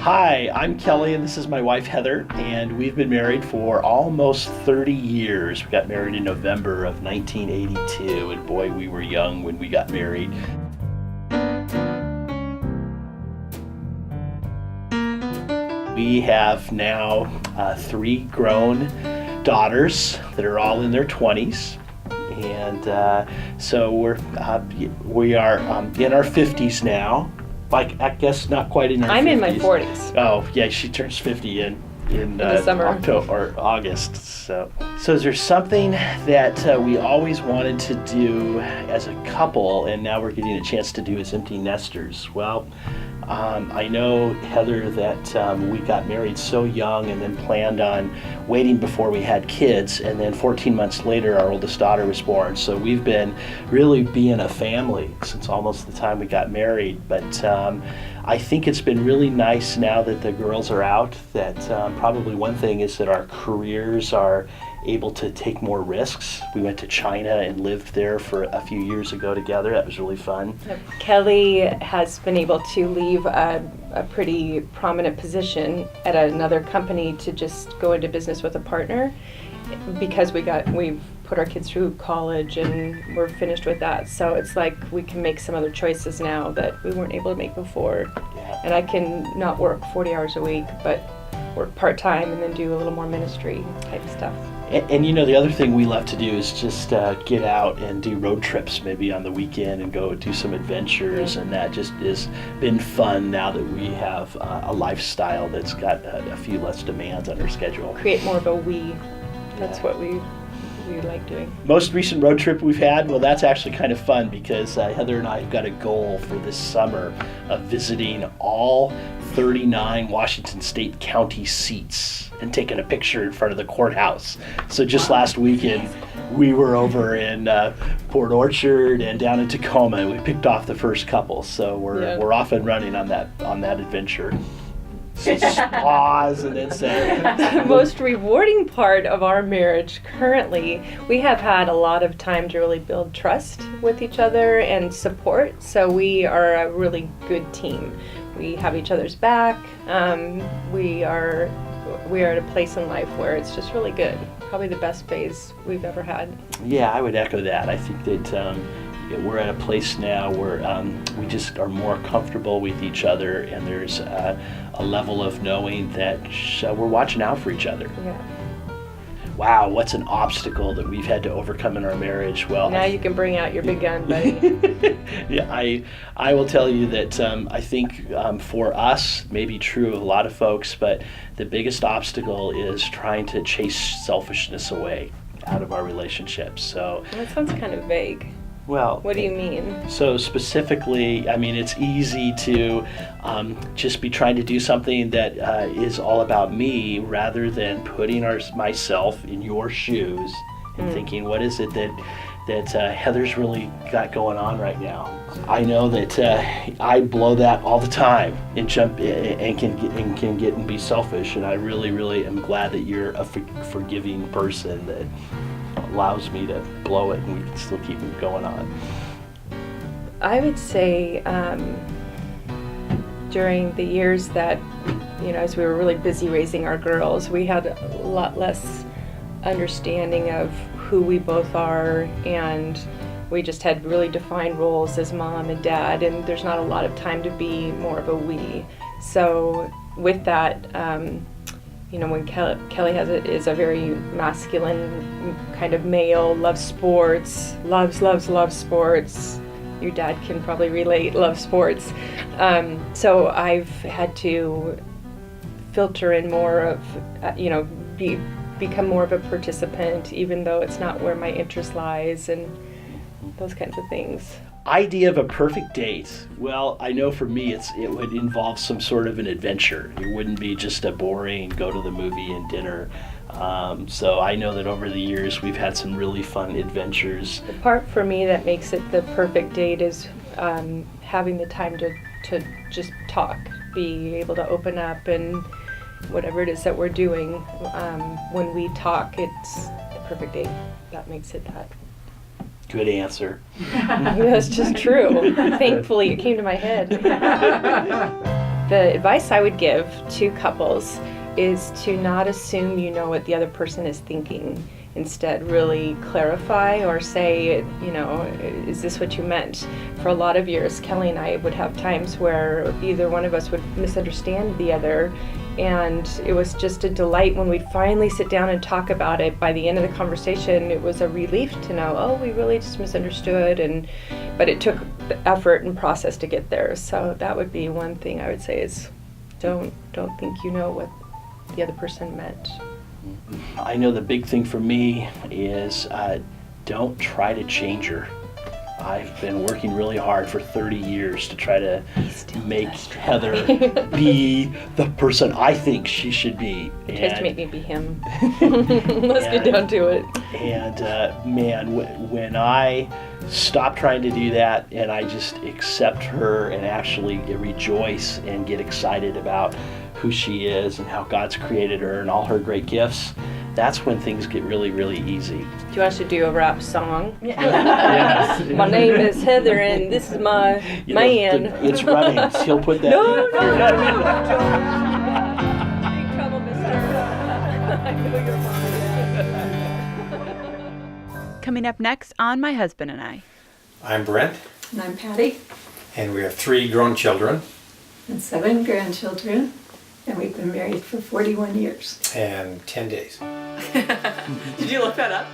Hi, I'm Kelly, and this is my wife Heather, and we've been married for almost 30 years. We got married in November of 1982, and boy, we were young when we got married. We have now 3 grown daughters that are all in their 20s, and so we are in our 50s now. Like, I guess not quite in our 50s. I'm in my 40s. Oh, yeah, she turns 50 in the summer. October or August. So is there something that we always wanted to do as a couple, and now we're getting a chance to do as empty nesters? Well, I know, Heather, that we got married so young and then planned on waiting before we had kids, and then 14 months later our oldest daughter was born. So we've been really being a family since almost the time we got married. But I think it's been really nice now that the girls are out, that probably one thing is that our careers are able to take more risks. We went to China and lived there for a few years ago together. That was really fun. Kelly has been able to leave a pretty prominent position at another company to just go into business with a partner, because we've put our kids through college and we're finished with that. So it's like we can make some other choices now that we weren't able to make before. Yeah. And I can not work 40 hours a week, but work part-time and then do a little more ministry type stuff. And you know, the other thing we love to do is just get out and do road trips maybe on the weekend and go do some adventures, and that just has been fun now that we have a lifestyle that's got a few less demands on our schedule. Create more of a we. That's what we like doing. Most recent road trip we've had, well, that's actually kind of fun because Heather and I have got a goal for this summer of visiting all 39 Washington State county seats and taking a picture in front of the courthouse. So just last weekend, we were over in Port Orchard and down in Tacoma, and we picked off the first couple. So we're off and running on that adventure. So just pause and then say. The most rewarding part of our marriage currently, we have had a lot of time to really build trust with each other and support. So we are a really good team. We have each other's back. We are at a place in life where it's just really good. Probably the best phase we've ever had. Yeah, I would echo that. I think that we're at a place now where we just are more comfortable with each other, and there's a level of knowing that we're watching out for each other. Yeah. Wow, what's an obstacle that we've had to overcome in our marriage? Well, now you can bring out your big gun, buddy. Yeah, I will tell you that I think for us, maybe true of a lot of folks, but the biggest obstacle is trying to chase selfishness away out of our relationships. So that sounds kind of vague. Well, what do you mean? So specifically, I mean, it's easy to just be trying to do something that is all about me rather than putting myself in your shoes and thinking, what is it that Heather's really got going on right now? I know that I blow that all the time and jump and can get and be selfish, and I really, really am glad that you're a forgiving person that allows me to blow it and we can still keep it going on. I would say during the years that, as we were really busy raising our girls, we had a lot less understanding of who we both are, and we just had really defined roles as mom and dad, and there's not a lot of time to be more of a we. So with that, when Kelly is a very masculine kind of male, loves sports, loves sports. Your dad can probably relate, loves sports. So I've had to filter in more of, become more of a participant, even though it's not where my interest lies, and those kinds of things. Idea of a perfect date. Well, I know for me it would involve some sort of an adventure. It wouldn't be just a boring go to the movie and dinner. So I know that over the years we've had some really fun adventures. The part for me that makes it the perfect date is having the time to just talk, be able to open up, and whatever it is that we're doing, when we talk, it's the perfect date. That makes it that. Good answer. That's just true. Thankfully, it came to my head. The advice I would give to couples is to not assume you know what the other person is thinking. Instead, really clarify or say, is this what you meant? For a lot of years, Kelly and I would have times where either one of us would misunderstand the other, and it was just a delight when we'd finally sit down and talk about it. By the end of the conversation, it was a relief to know, oh, we really just misunderstood, but it took effort and process to get there. So that would be one thing I would say is don't think you know what the other person meant. I know the big thing for me is don't try to change her. I've been working really hard for 30 years to try to make Heather be the person I think she should be. He tries to make me be him. Let's get down to it. And man, when I stop trying to do that and I just accept her and actually rejoice and get excited about who she is and how God's created her and all her great gifts, that's when things get really, really easy. Do you want us to do a rap song? Yes. My name is Heather and this is my man. It's running. He'll put that No. in. Big trouble, mister. I know your mom. Coming up next on My Husband and I. I'm Brent, And I'm Patty, and we have 3 grown children and 7 grandchildren, and we've been married for 41 years. and 10 days. Did you look that up?